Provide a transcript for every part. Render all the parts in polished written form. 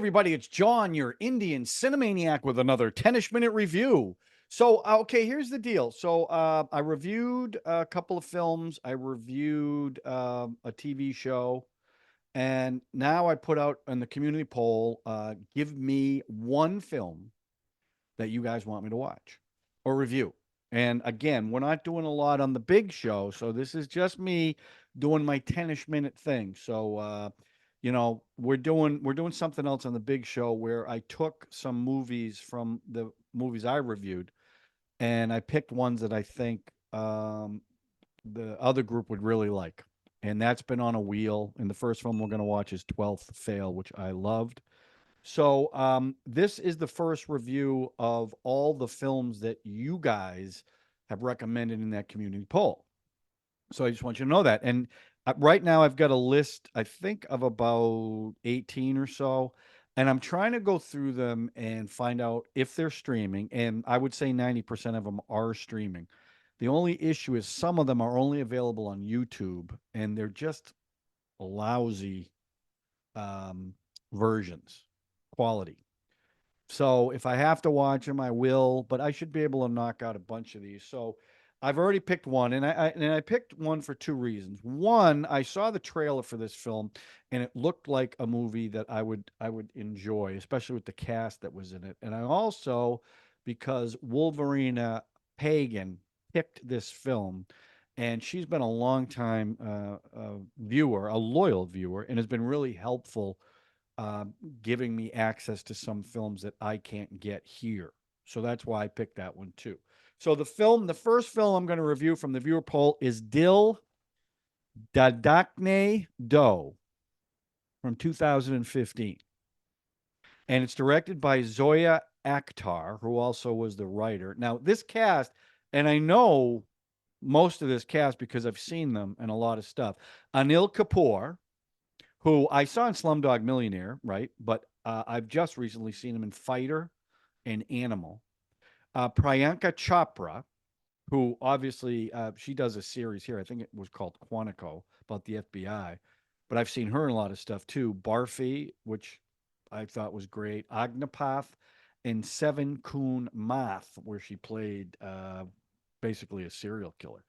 everybody, it's John, your Indian Cinemaniac, with another 10ish-minute review. So, okay, here's the deal. So, I reviewed a couple of films, I reviewed a TV show, and now I put out on the community poll, give me one film that you guys want me to watch or review. And again, we're not doing a lot on the big show, so this is just me doing my 10ish-minute thing. So, we're doing something else on the big show where I took some movies from the movies I reviewed, and I picked ones that I think the other group would really like. And that's been on a wheel. And the first film we're going to watch is 12th Fail, which I loved. So, this is the first review of all the films that you guys have recommended in that community poll. So I just want you to know that. And right now, I've got a list, I think, of about 18 or so. And I'm trying to go through them and find out if they're streaming. And I would say 90% of them are streaming. The only issue is some of them are only available on YouTube, and they're just lousy um, versions, quality. So if I have to watch them, I will, but I should be able to knock out a bunch of these. So I've already picked one, and I picked one for two reasons. One, I saw the trailer for this film, and it looked like a movie that I would enjoy, especially with the cast that was in it. And I also, because Wolverina Pagan picked this film, and she's been a long time viewer, a loyal viewer, and has been really helpful giving me access to some films that I can't get here. So that's why I picked that one too. So the first film I'm going to review from the viewer poll is Dil Dhadakne Do from 2015. And it's directed by Zoya Akhtar, who also was the writer. Now, this cast, and I know most of this cast because I've seen them in a lot of stuff. Anil Kapoor, who I saw in Slumdog Millionaire, right? But I've just recently seen him in Fighter and Animal. Priyanka Chopra, who obviously she does a series here. I think it was called Quantico about the FBI, but I've seen her in a lot of stuff too. Barfi, which I thought was great. Agneepath and Seven Khoon Maaf, where she played basically a serial killer.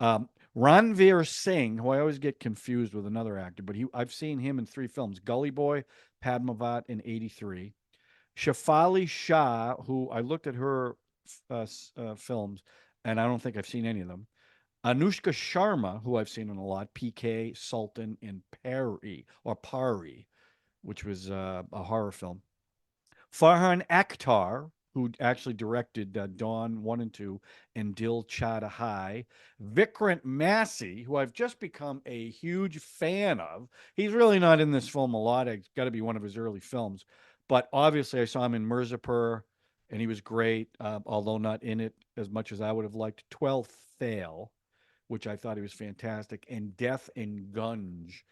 Um, Ranveer Singh, who I always get confused with another actor, but I've seen him in three films: Gully Boy, Padmaavat in '83. Shafali Shah, who I looked at her films, and I don't think I've seen any of them. Anushka Sharma, who I've seen in a lot: PK, Sultan, and Pari, which was a horror film. Farhan Akhtar, who actually directed Dawn 1 and 2 and Dil Chada High. Vikrant Massey, who I've just become a huge fan of. He's really not in this film a lot. It's got to be one of his early films. But obviously, I saw him in Mirzapur, and he was great, although not in it as much as I would have liked. 12th Fail, which I thought he was fantastic, and Death and Gunge,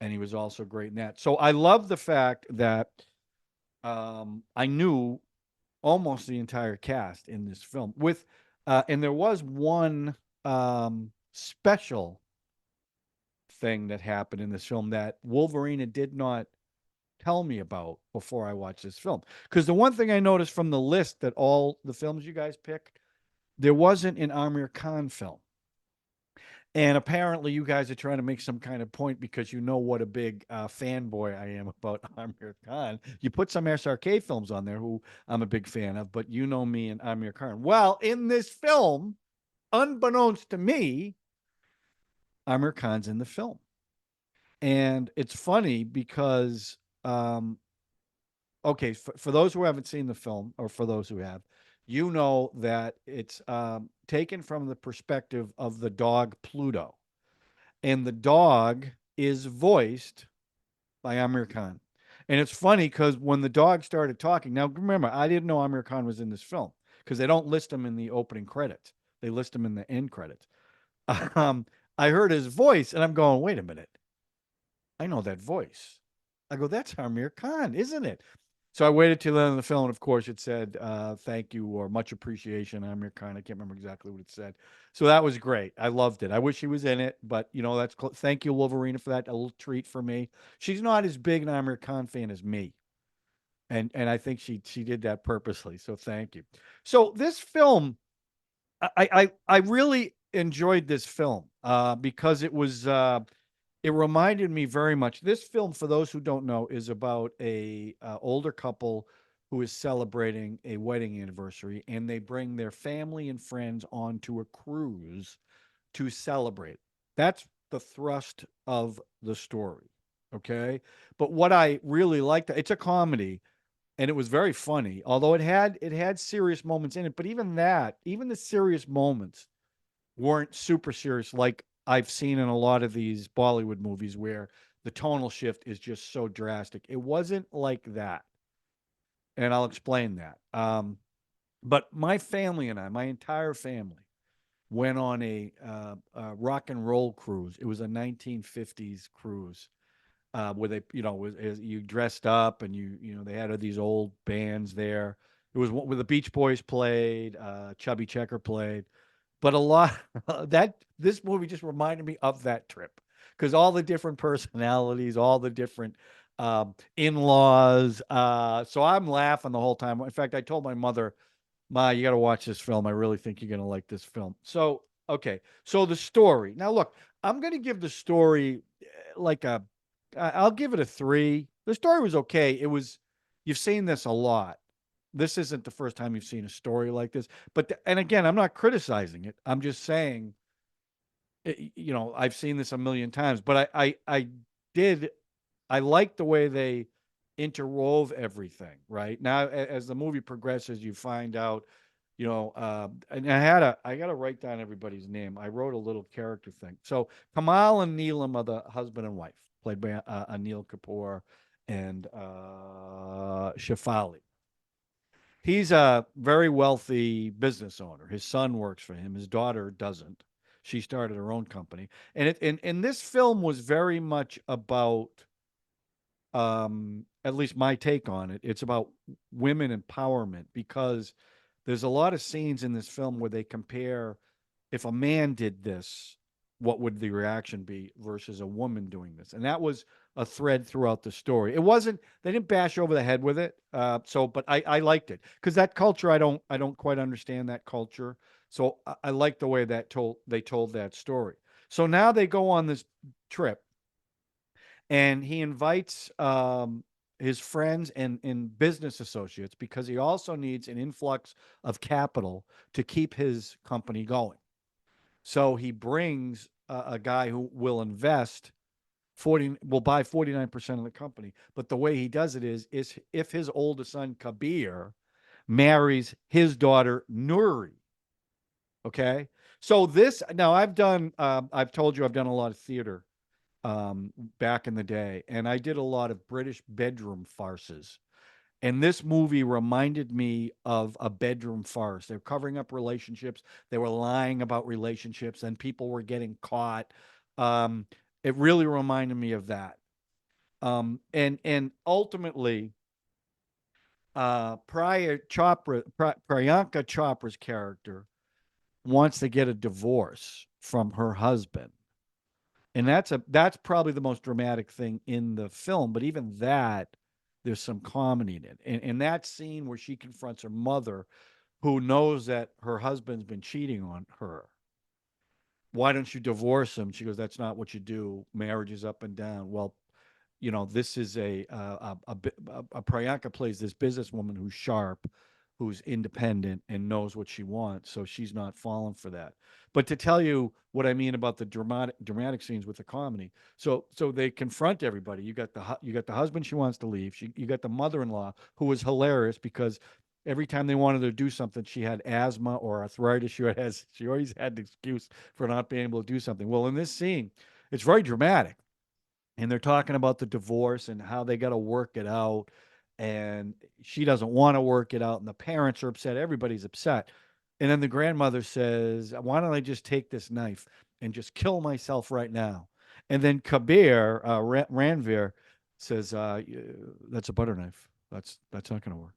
and he was also great in that. So I love the fact that I knew almost the entire cast in this film with and there was one special thing that happened in this film that Wolverina did not tell me about before I watched this film, because the one thing I noticed from the list that all the films you guys picked, there wasn't an Amir Khan film. And apparently, you guys are trying to make some kind of point because you know what a big fanboy I am about Amir Khan. You put some SRK films on there who I'm a big fan of, but you know me and Amir Khan. Well, in this film, unbeknownst to me, Amir Khan's in the film. And it's funny because, okay, for those who haven't seen the film, or for those who have, you know that it's taken from the perspective of the dog Pluto, and the dog is voiced by Amir Khan. And it's funny because when the dog started talking, now remember, I didn't know Amir Khan was in this film because they don't list him in the opening credits. They list him in the end credits. Um, I heard his voice and I'm going, wait a minute. I know that voice. I go, that's Amir Khan, isn't it? So I waited till the end of the film, and of course it said, thank you or much appreciation, Amir Khan. I can't remember exactly what it said. So that was great. I loved it. I wish he was in it, but that's thank you, Wolverina, for that. A little treat for me. She's not as big an Amir Khan fan as me. and I think she did that purposely. So thank you. So this film, I really enjoyed this film because it reminded me very much. This film, for those who don't know, is about a older couple who is celebrating a wedding anniversary, and they bring their family and friends onto a cruise to celebrate. That's the thrust of the story. Okay. But what I really liked, it's a comedy and it was very funny, although it had serious moments in it. But even that, even the serious moments weren't super serious like I've seen in a lot of these Bollywood movies where the tonal shift is just so drastic. It wasn't like that. And I'll explain that. But my family and I, my entire family, went on a rock and roll cruise. It was a 1950s cruise where they, you dressed up and they had these old bands there. It was where the Beach Boys played, Chubby Checker played, but a lot that this movie just reminded me of that trip because all the different personalities, all the different in-laws. So I'm laughing the whole time. In fact, I told my mother, Ma, you got to watch this film. I really think you're going to like this film. So, okay. So the story. Now, look, I'm going to give the story like I'll give it a 3. The story was okay. You've seen this a lot. This isn't the first time you've seen a story like this. And again, I'm not criticizing it. I'm just saying, I've seen this a million times, but I did I like the way they interwove everything. Right now, as the movie progresses, you find out, and I got to write down everybody's name. I wrote a little character thing. So Kamal and Neelam are the husband and wife, played by Anil Kapoor and Shafali. He's a very wealthy business owner. His son works for him. His daughter doesn't. She started her own company, and this film was very much about at least my take on it, it's about women empowerment because there's a lot of scenes in this film where they compare if a man did this, what would the reaction be versus a woman doing this? And that was a thread throughout the story. It wasn't they didn't bash over the head with it. But I liked it because that culture I don't quite understand that culture. So I like the way they told that story. So now they go on this trip and he invites his friends and business associates because he also needs an influx of capital to keep his company going. So he brings a guy who will invest 40 will buy 49% of the company. But the way he does it is if his oldest son Kabir marries his daughter Nuri. Okay. So this now I've told you I've done a lot of theater back in the day, and I did a lot of British bedroom farces. And this movie reminded me of a bedroom farce. They're covering up relationships. They were lying about relationships, and people were getting caught. Um, it really reminded me of that. And ultimately, Priyanka Chopra's character wants to get a divorce from her husband, and that's probably the most dramatic thing in the film. But even that, there's some comedy in it. And that scene where she confronts her mother, who knows that her husband's been cheating on her. Why don't you divorce him? She goes, "That's not what you do. Marriage is up and down." Well, this is a Priyanka plays this businesswoman who's sharp, who's independent and knows what she wants, so she's not falling for that. But to tell you what I mean about the dramatic scenes with the comedy, so they confront everybody. You got the husband she wants to leave. You got the mother-in-law who was hilarious because every time they wanted to do something, she had asthma or arthritis. She always had an excuse for not being able to do something. Well, in this scene, it's very dramatic and they're talking about the divorce and how they got to work it out, and she doesn't want to work it out and the parents are upset, everybody's upset, and then the grandmother says, "Why don't I just take this knife and just kill myself right now?" And then Kabir, Ranveer, says, "That's a butter knife. That's not going to work.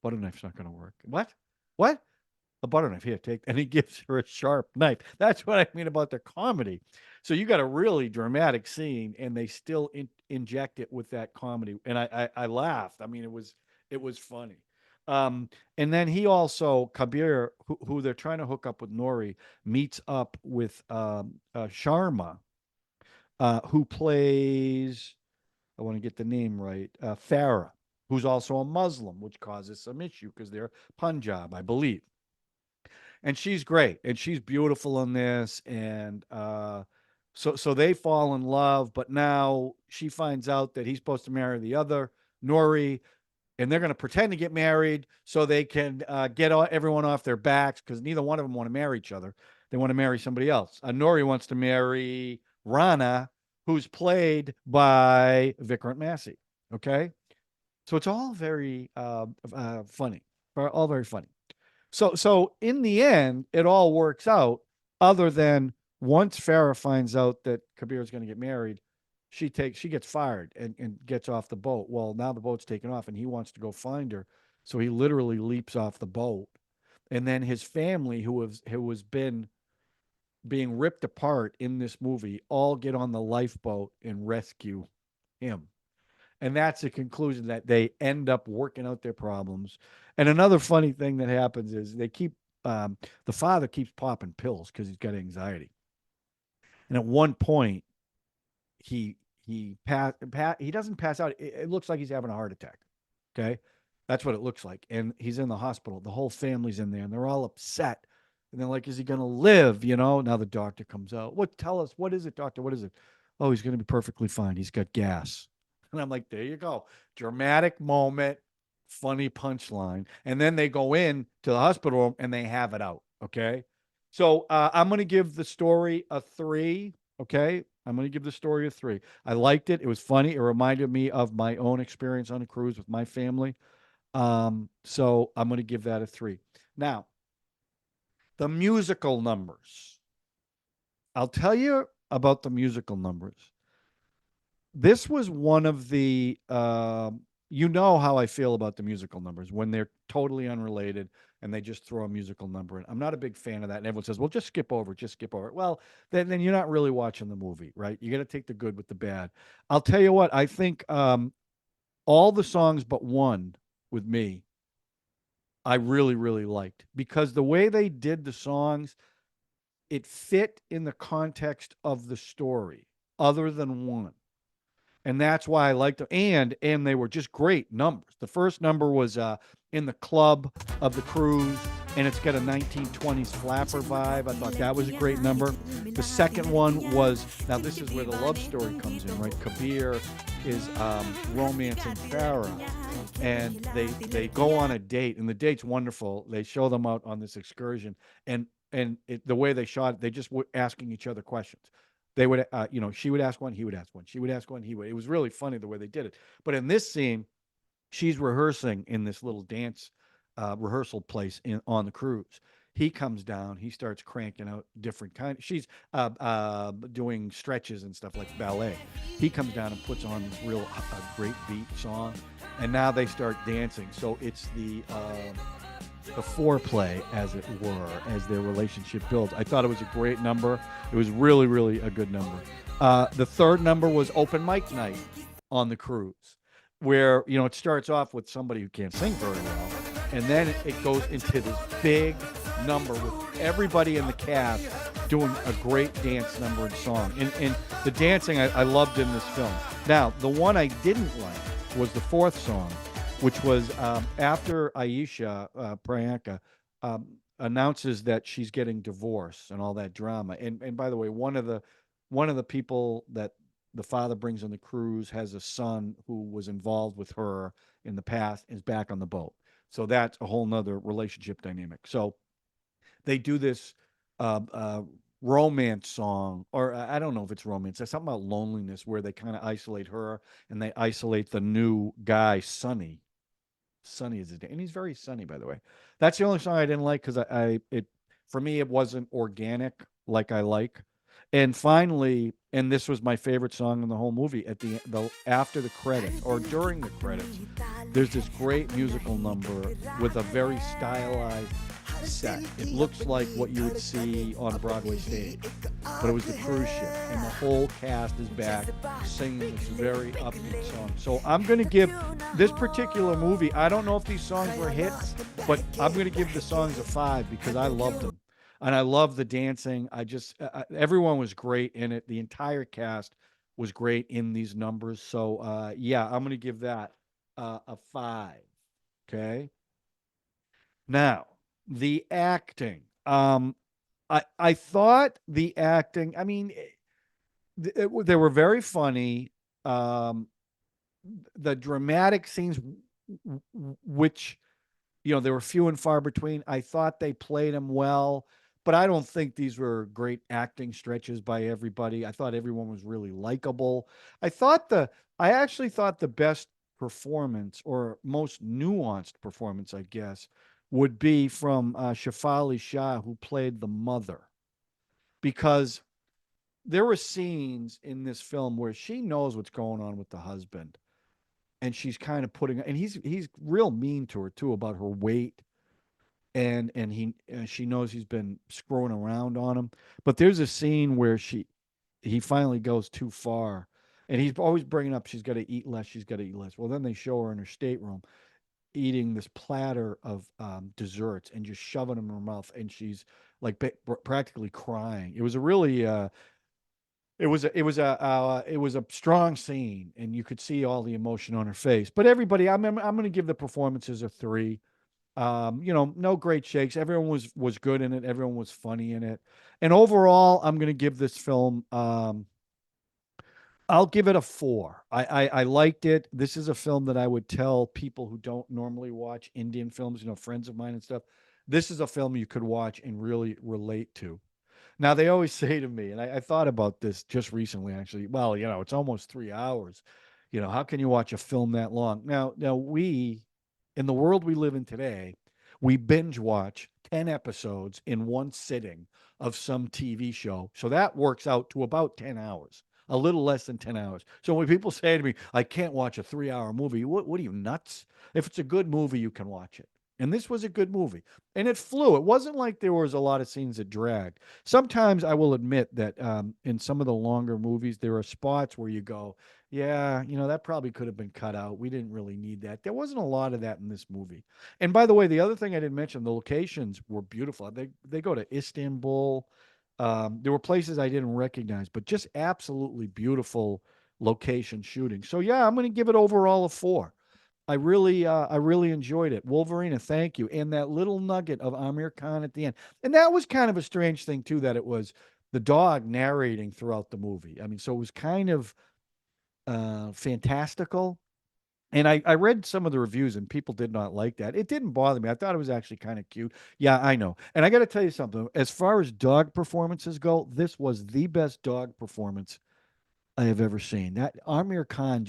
Butter knife's not going to work." What? A butter knife, here, take, and he gives her a sharp knife. That's what I mean about the comedy. So you got a really dramatic scene, and they still inject it with that comedy, and I laughed. I mean, it was funny. Um, and then he also Kabir, who they're trying to hook up with Nori, meets up with Sharma, who plays, I want to get the name right, Farah, who's also a Muslim, which causes some issue because they're Punjab, I believe. And she's great, and she's beautiful in this, and so they fall in love, but now she finds out that he's supposed to marry the other Nori, and they're going to pretend to get married so they can get everyone off their backs because neither one of them want to marry each other. They want to marry somebody else. Nori wants to marry Rana, who's played by Vikrant Massey. Okay, so it's all very funny, all very funny. So in the end, it all works out. Other than once Farah finds out that Kabir is going to get married, she gets fired and gets off the boat. Well, now the boat's taken off, and he wants to go find her, so he literally leaps off the boat. And then his family, who has been being ripped apart in this movie, all get on the lifeboat and rescue him. And that's the conclusion, that they end up working out their problems. And another funny thing that happens is the father keeps popping pills because he's got anxiety. And at one point, he he doesn't pass out. It looks like he's having a heart attack. Okay, that's what it looks like. And he's in the hospital. The whole family's in there, and they're all upset. And they're like, "Is he going to live?" Now the doctor comes out. What? Tell us. What is it, doctor? What is it? Oh, he's going to be perfectly fine. He's got gas. And I'm like, there you go. Dramatic moment, funny punchline. And then they go in to the hospital room and they have it out. Okay. So I'm going to give the story a 3. Okay. I'm going to give the story a 3. I liked it. It was funny. It reminded me of my own experience on a cruise with my family. So I'm going to give that a 3. Now, the musical numbers. I'll tell you about the musical numbers. This was one of the you know how I feel about the musical numbers when they're totally unrelated and they just throw a musical number in. I'm not a big fan of that. And everyone says, well, just skip over it, just skip over it. Well, then you're not really watching the movie, right? You got to take the good with the bad. I'll tell you what, I think all the songs but one with me, I really, really liked, because the way they did the songs, it fit in the context of the story, other than one. And that's why I liked them. And they were just great numbers. The first number was in the club of the cruise, and it's got a 1920s flapper vibe. I thought that was a great number. The second one was, now this is where the love story comes in, right? Kabir is romancing Farah, and they go on a date, and the date's wonderful. They show them out on this excursion, and the way they shot it, they just were asking each other questions. They would, she would ask one, he would ask one, she would ask one, he would. It was really funny the way they did it. But in this scene, she's rehearsing in this little dance rehearsal place on the cruise. He comes down, he starts cranking out different kinds. She's doing stretches and stuff like ballet. He comes down and puts on this real great beat song, and now they start dancing. So it's the foreplay, as it were, as their relationship builds. I thought it was a great number. It was really, really a good number. The third number was open mic night on the cruise, where, it starts off with somebody who can't sing very well, and then it goes into this big number with everybody in the cast doing a great dance number and song. And the dancing I loved in this film. Now, the one I didn't like was the fourth song, which was after Aisha, Priyanka, announces that she's getting divorced and all that drama. And by the way, one of the people that the father brings on the cruise has a son who was involved with her in the past, is back on the boat. So that's a whole nother relationship dynamic. So they do this romance song, or I don't know if it's romance. There's something about loneliness where they kind of isolate her and they isolate the new guy, Sonny. Sunny is his name, and he's very sunny, by the way. That's the only song I didn't like, because for me, it wasn't organic like I like. And finally, and this was my favorite song in the whole movie, at the after the credits or during the credits, there's this great musical number with a very stylized set. It looks like what you would see on a Broadway stage. but it was the cruise ship, and the whole cast is back singing this very upbeat song. So I'm going to give this particular movie, I don't know if these songs were hits, but I'm going to give the songs a 5 because I loved them. And I love the dancing. Everyone was great in it. The entire cast was great in these numbers. So, yeah, I'm going to give that a 5. Okay. Now, the acting. I thought the acting, I mean, they were very funny. Um, the dramatic scenes, which they were few and far between. I thought they played them well, but I don't think these were great acting stretches by everybody. I thought everyone was really likable. I thought I actually thought the best performance or most nuanced performance, I guess, would be from Shafali Shah, who played the mother, because there were scenes in this film where she knows what's going on with the husband, and she's kind of putting, and he's real mean to her too about her weight, and she knows he's been screwing around on him. But there's a scene where he finally goes too far, and he's always bringing up she's got to eat less, she's got to eat less. Well, then they show her in her stateroom eating this platter of desserts and just shoving them in her mouth, and she's like practically crying. It was a really it was a strong scene, and you could see all the emotion on her face. But everybody, I'm going to give the performances a 3. No great shakes. Everyone was good in it. Everyone was funny in it. And overall, I'm going to give this film. I'll give it a 4. I liked it. This is a film that I would tell people who don't normally watch Indian films, friends of mine and stuff. This is a film you could watch and really relate to. Now they always say to me, and I thought about this just recently, actually. Well, it's almost 3 hours. How can you watch a film that long? Now in the world we live in today, we binge watch 10 episodes in one sitting of some TV show. So that works out to about 10 hours, a little less than 10 hours. So when people say to me, I can't watch a 3 hour movie, what are you, nuts? If it's a good movie, you can watch it. And this was a good movie. And it flew. It wasn't like there was a lot of scenes that dragged. Sometimes I will admit that in some of the longer movies, there are spots where you go, yeah, that probably could have been cut out. We didn't really need that. There wasn't a lot of that in this movie. And by the way, the other thing I didn't mention, the locations were beautiful. They go to Istanbul. There were places I didn't recognize, but just absolutely beautiful location shooting. So yeah, I'm going to give it overall a 4. I really enjoyed it. Wolverine, thank you. And that little nugget of Aamir Khan at the end. And that was kind of a strange thing too, that it was the dog narrating throughout the movie. I mean, so it was kind of fantastical. And I read some of the reviews, and people did not like that. It didn't bother me. I thought it was actually kind of cute. Yeah, I know. And I got to tell you something. As far as dog performances go, this was the best dog performance I have ever seen. That Amir Khan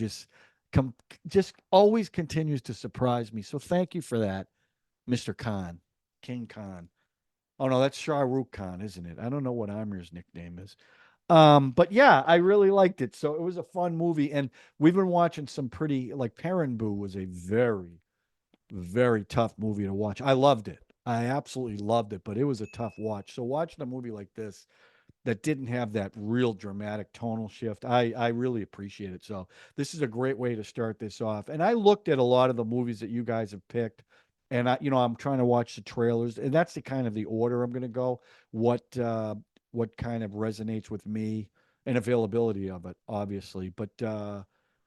com- just always continues to surprise me. So thank you for that, Mr. Khan, King Khan. Oh no, that's Shah Rukh Khan, isn't it? I don't know what Amir's nickname is. But yeah, I really liked it. So it was a fun movie, and we've been watching some pretty, like Paranbu was a very, very tough movie to watch. I loved it. I absolutely loved it, but it was a tough watch. So watching a movie like this that didn't have that real dramatic tonal shift, I really appreciate it. So this is a great way to start this off. And I looked at a lot of the movies that you guys have picked, and I'm trying to watch the trailers, and that's the kind of the order I'm going to go. What kind of resonates with me, and availability of it, obviously. But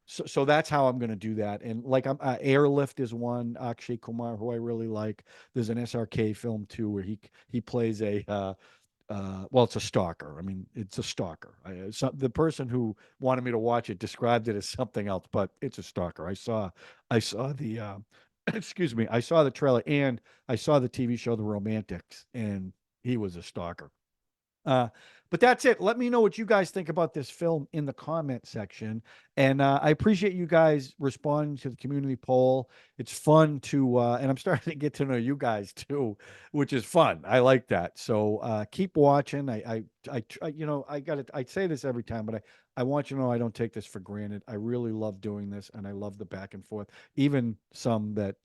so that's how I'm going to do that. And like Airlift is one, Akshay Kumar, who I really like. There's an SRK film too where he plays a well, it's a stalker. I mean, it's a stalker. The person who wanted me to watch it described it as something else, but it's a stalker. I saw the, excuse me, I saw the trailer, and I saw the TV show The Romantics, and he was a stalker. Uh, but that's it. Let me know what you guys think about this film in the comment section. And I appreciate you guys responding to the community poll. It's fun and I'm starting to get to know you guys too, which is fun. I like that. So keep watching. I got it. I say this every time, but I want you to know I don't take this for granted. I really love doing this, and I love the back and forth. Even some that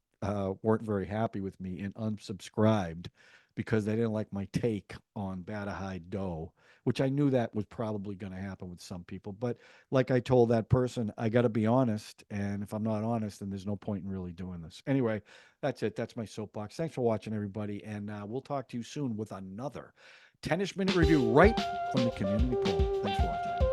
weren't very happy with me and unsubscribed because they didn't like my take on Bada High Doe, which I knew that was probably going to happen with some people. But like I told that person, I got to be honest. And if I'm not honest, then there's no point in really doing this. Anyway, that's it. That's my soapbox. Thanks for watching, everybody. And we'll talk to you soon with another 10ish minute review right from the community poll. Thanks for watching.